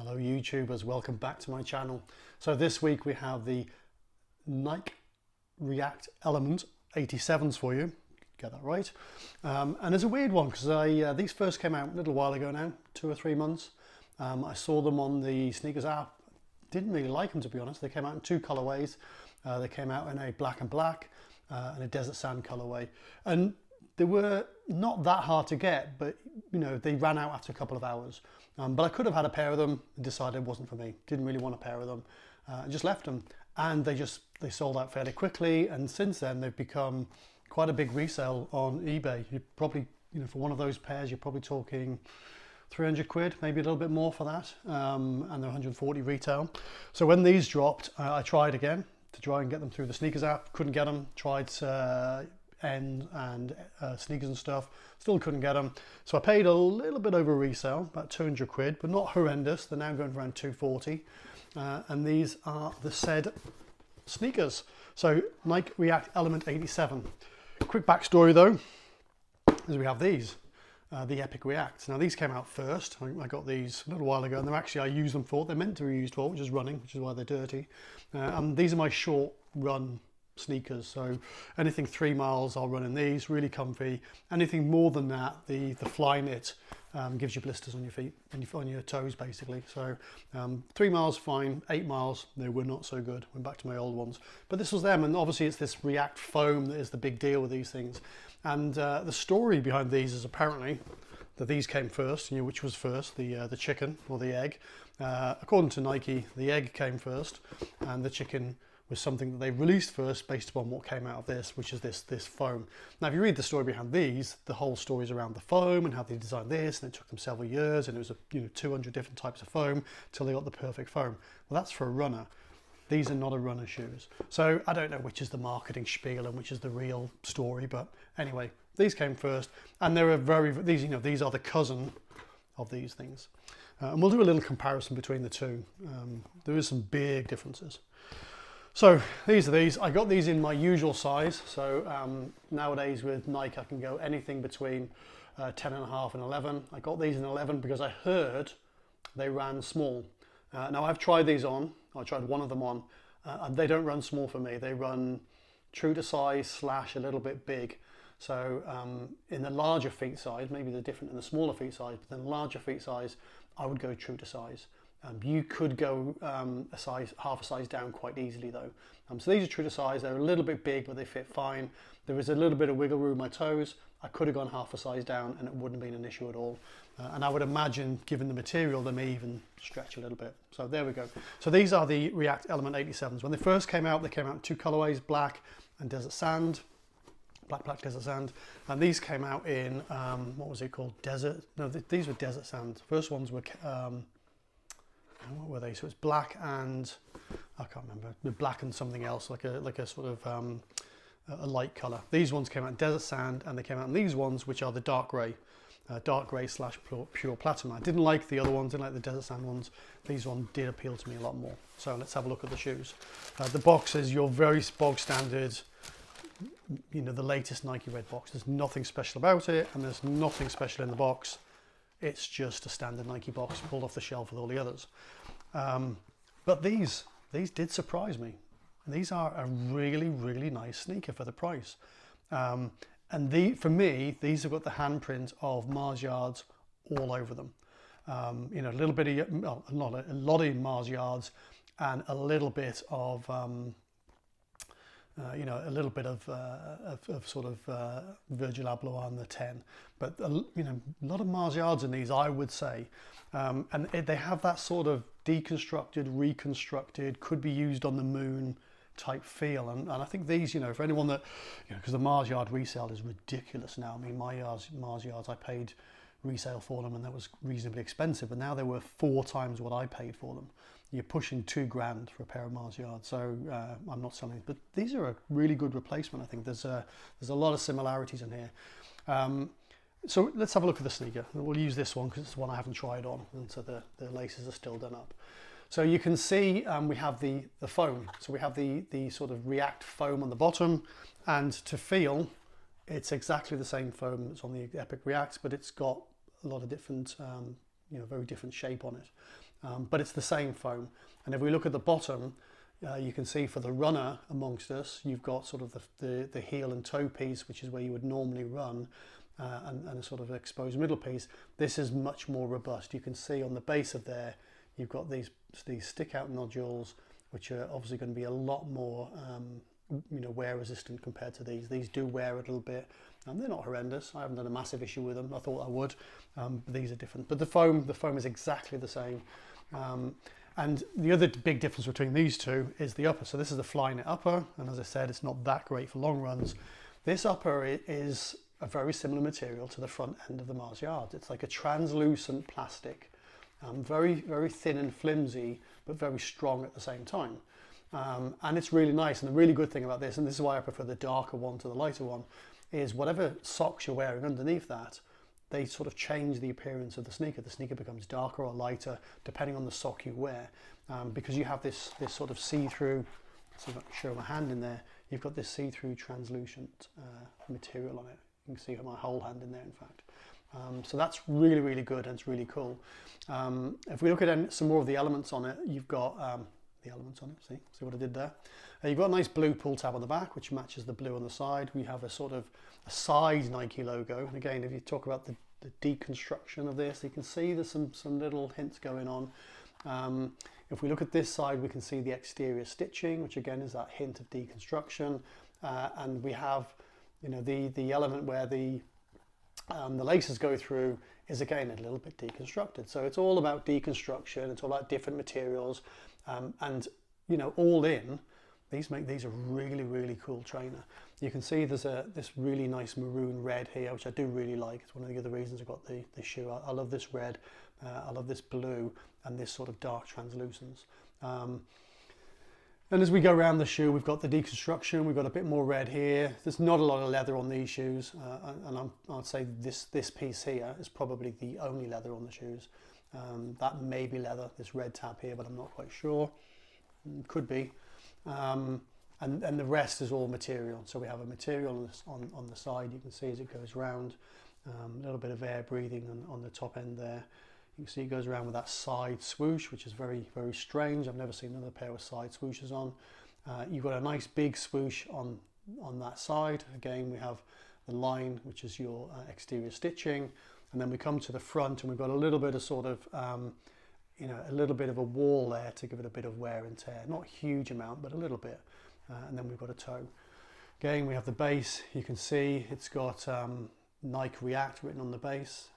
Hello YouTubers, welcome back to my channel. So this week we have the Nike React Element 87s for you. Get that right. And it's a weird one because these first came out a little while ago now, 2 or 3 months. I saw them on the sneakers app. Didn't really like them, to be honest. They came out in 2 colorways. They came out in a black and black and a desert sand colorway. And they were not that hard to get, but you know, they ran out after a couple of hours. But I could have had a pair of them and decided it wasn't for me. Didn't really want a pair of them. I just left them, and they sold out fairly quickly. And since then, they've become quite a big resale on eBay. You probably, you know, for one of those pairs, you're probably talking 300 quid, maybe a little bit more for that, and they're 140 retail. So when these dropped, I tried again to try and get them through the sneakers app. Couldn't get them. Tried End and sneakers and stuff, still couldn't get them. So I paid a little bit over resale, about 200 quid, but not horrendous. They're now going for around 240, and these are the said sneakers. So Nike React Element 87. Quick backstory though, is we have these, the Epic Reacts. Now these came out first. I got these a little while ago, and they're actually, I use them for what they're meant to be used for, which is running, which is why they're dirty. And these are my short run sneakers, so anything 3 miles I'll run in these, really comfy. Anything more than that, the fly knit gives you blisters on your feet and on your toes basically. So 3 miles fine, 8 miles they were not so good. Went back to my old ones, but this was them. And obviously it's this React foam that is the big deal with these things. And the story behind these is apparently that these came first. You know, which was first, the chicken or the egg? According to Nike, the egg came first, and the chicken was something that they released first based upon what came out of this, which is this foam. Now, if you read the story behind these, the whole story is around the foam and how they designed this, and it took them several years, and it was 200 different types of foam till they got the perfect foam. Well, that's for a runner. These are not a runner shoes. So I don't know which is the marketing spiel and which is the real story, but anyway, these came first, and they're these are the cousin of these things. And we'll do a little comparison between the two. There is some big differences. So these are these. I got these in my usual size. So nowadays with Nike, I can go anything between 10.5 and 11. I got these in 11 because I heard they ran small. Now I've tried these on. I tried one of them on, and they don't run small for me. They run true to size / a little bit big. So in the larger feet size, maybe they're different in the smaller feet size, but in the larger feet size, I would go true to size. You could go half a size down quite easily though. So these are true to size. They're a little bit big, but they fit fine. There is a little bit of wiggle room in my toes. I could have gone half a size down and it wouldn't have been an issue at all. And I would imagine, given the material, they may even stretch a little bit. So there we go. So these are the React Element 87s. When they first came out, they came out in 2 colorways, black and desert sand. Black desert sand. And these came out in, what was it called? Desert? No, these were desert sand. First ones were, what were they? So it's black and, I can't remember, black and something else, like a sort of a light color. These ones came out in desert sand, and they came out in these ones, which are the dark gray / pure platinum. I didn't like the other ones, didn't like the desert sand ones. These ones did appeal to me a lot more. So let's have a look at the shoes. The box is your very bog standard, you know, the latest Nike red box. There's nothing special about it, and there's nothing special in the box. It's just a standard Nike box pulled off the shelf with all the others. But these did surprise me. These are a really, really nice sneaker for the price. And for me, these have got the handprint of Mars yards all over them. You know, a little bit of, well, a lot of Mars yards, and a little bit of, you know, a little bit of sort of Virgil Abloh on the 10, but you know, a lot of Mars yards in these, I would say, and they have that sort of deconstructed, reconstructed, could be used on the moon type feel, and I think these, you know, for anyone that, you know, because the Mars yard resale is ridiculous now. I mean, my Mars yards, I paid resale for them, and that was reasonably expensive, but now they were 4 times what I paid for them. You're pushing $2,000 for a pair of Mars yards, so I'm not selling. But these are a really good replacement. I think there's a lot of similarities in here. So let's have a look at the sneaker. We'll use this one because it's the one I haven't tried on, and so the laces are still done up. So you can see we have the foam. So we have the sort of React foam on the bottom, and to feel, it's exactly the same foam that's on the Epic Reacts, but it's got a lot of different, you know, very different shape on it. but it's the same foam. And if we look at the bottom, you can see for the runner amongst us, you've got sort of the heel and toe piece, which is where you would normally run, and a sort of exposed middle piece. This is much more robust. You can see on the base of there, you've got these stick out nodules, which are obviously going to be a lot more wear resistant compared to these. These do wear a little bit, and they're not horrendous. I haven't done a massive issue with them. I thought I would, but these are different. But the foam is exactly the same. And the other big difference between these two is the upper. So this is the Flynet upper, and as I said, it's not that great for long runs. This upper is a very similar material to the front end of the Mars Yards. It's like a translucent plastic, very, very thin and flimsy, but very strong at the same time. And it's really nice. And the really good thing about this, and this is why I prefer the darker one to the lighter one, is whatever socks you're wearing underneath that, they sort of change the appearance of the sneaker. The sneaker becomes darker or lighter depending on the sock you wear, because you have this sort of see-through. See if I can show my hand in there. You've got this see-through translucent material on it. You can see my whole hand in there, in fact. So that's really, really good, and it's really cool. If we look at some more of the elements on it, you've got the elements on it. See what I did there? You've got a nice blue pull tab on the back, which matches the blue on the side. We have a sort of a side Nike logo. And again, if you talk about the deconstruction of this, you can see there's some little hints going on. If we look at this side, we can see the exterior stitching, which again is that hint of deconstruction. And we have, the element where the laces go through is again a little bit deconstructed. So it's all about deconstruction. It's all about different materials, and all in, these make these a really, really cool trainer. You can see there's this really nice maroon red here, which I do really like. It's one of the other reasons I got the shoe. I love this red, I love this blue, and this sort of dark translucence. And as we go around the shoe, we've got the deconstruction. We've got a bit more red here. There's not a lot of leather on these shoes, and I'd say this piece here is probably the only leather on the shoes. That may be leather, this red tab here, but I'm not quite sure. Could be. And the rest is all material. So we have a material on the side. You can see as it goes round, a little bit of air breathing on the top end there. You can see it goes around with that side swoosh, which is very, very strange. I've never seen another pair with side swooshes on. You've got a nice big swoosh on that side. Again, we have the line, which is your exterior stitching. And then we come to the front, and we've got a little bit of sort of, a little bit of a wall there to give it a bit of wear and tear. Not a huge amount, but a little bit. And then we've got a toe. Again, we have the base. You can see it's got Nike React written on the base.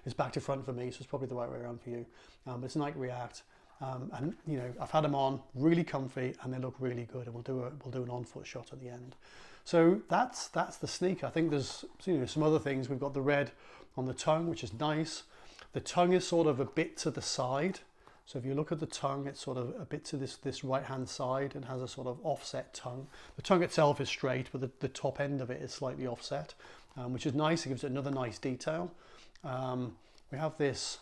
It's back to front for me, so it's probably the right way around for you. But it's Nike React, and I've had them on, really comfy, and they look really good. And we'll do an on-foot shot at the end. So that's the sneaker. I think there's some other things. We've got the red on the tongue, which is nice. The tongue is sort of a bit to the side. So if you look at the tongue, it's sort of a bit to this right-hand side and has a sort of offset tongue. The tongue itself is straight, but the top end of it is slightly offset, which is nice. It gives it another nice detail. We have this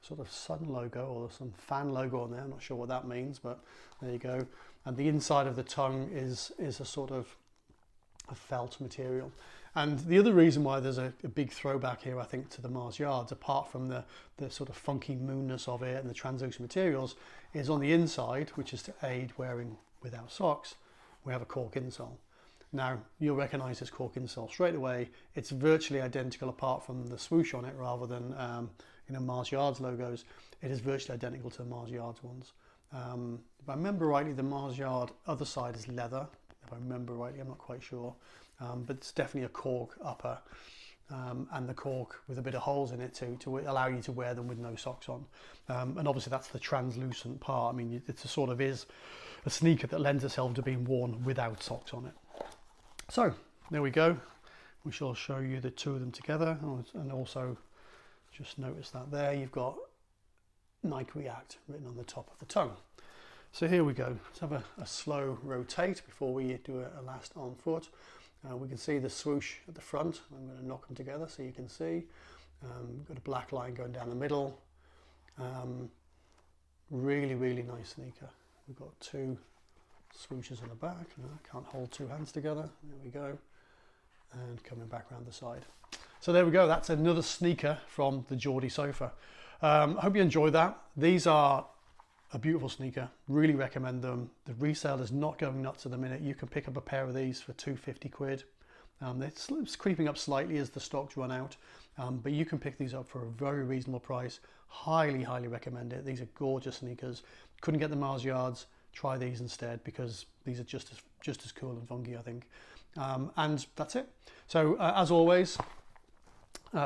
sort of sun logo or some fan logo on there. I'm not sure what that means, but there you go. And the inside of the tongue is a sort of a felt material. And the other reason why there's a big throwback here, I think, to the Mars Yards, apart from the sort of funky moonness of it and the translucent materials, is on the inside, which is to aid wearing without socks, we have a Cork insole. Now, you'll recognise this Cork insole straight away. It's virtually identical apart from the swoosh on it rather than Mars Yards logos. It is virtually identical to the Mars Yards ones. If I remember rightly, the Mars Yard other side is leather. If I remember rightly, I'm not quite sure. But it's definitely a Cork upper, and the Cork with a bit of holes in it to allow you to wear them with no socks on. And obviously that's the translucent part. I mean, it sort of is a sneaker that lends itself to being worn without socks on it. So there we go. We shall show you the two of them together, and also just notice that there you've got Nike React written on the top of the tongue. So here we go. Let's have a slow rotate before we do a last on foot. We can see the swoosh at the front. I'm going to knock them together so you can see. We've got a black line going down the middle. Really, really nice sneaker. We've got two swooshes on the back. I can't hold two hands together. There we go. And coming back around the side. So there we go. That's another sneaker from the Geordie sofa. I hope you enjoyed that. These are a beautiful sneaker, really recommend them. The resale is not going nuts at the minute. You can pick up a pair of these for 250 quid. It's creeping up slightly as the stocks run out, but you can pick these up for a very reasonable price. Highly, highly recommend it. These are gorgeous sneakers. Couldn't get the Mars Yards, try these instead, because these are just as cool and funky, I think. And that's it. So as always,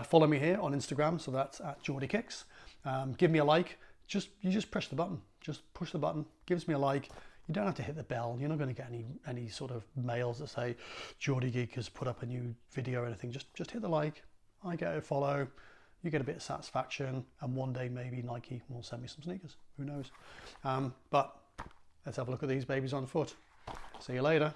follow me here on Instagram, so that's at GeordieKicks. Give me a like. You just push the button. Just push the button. Gives me a like. You don't have to hit the bell. You're not going to get any sort of mails that say Geordie Geek has put up a new video or anything. Just hit the like. I get a follow. You get a bit of satisfaction, and one day maybe Nike will send me some sneakers. Who knows? But let's have a look at these babies on foot. See you later.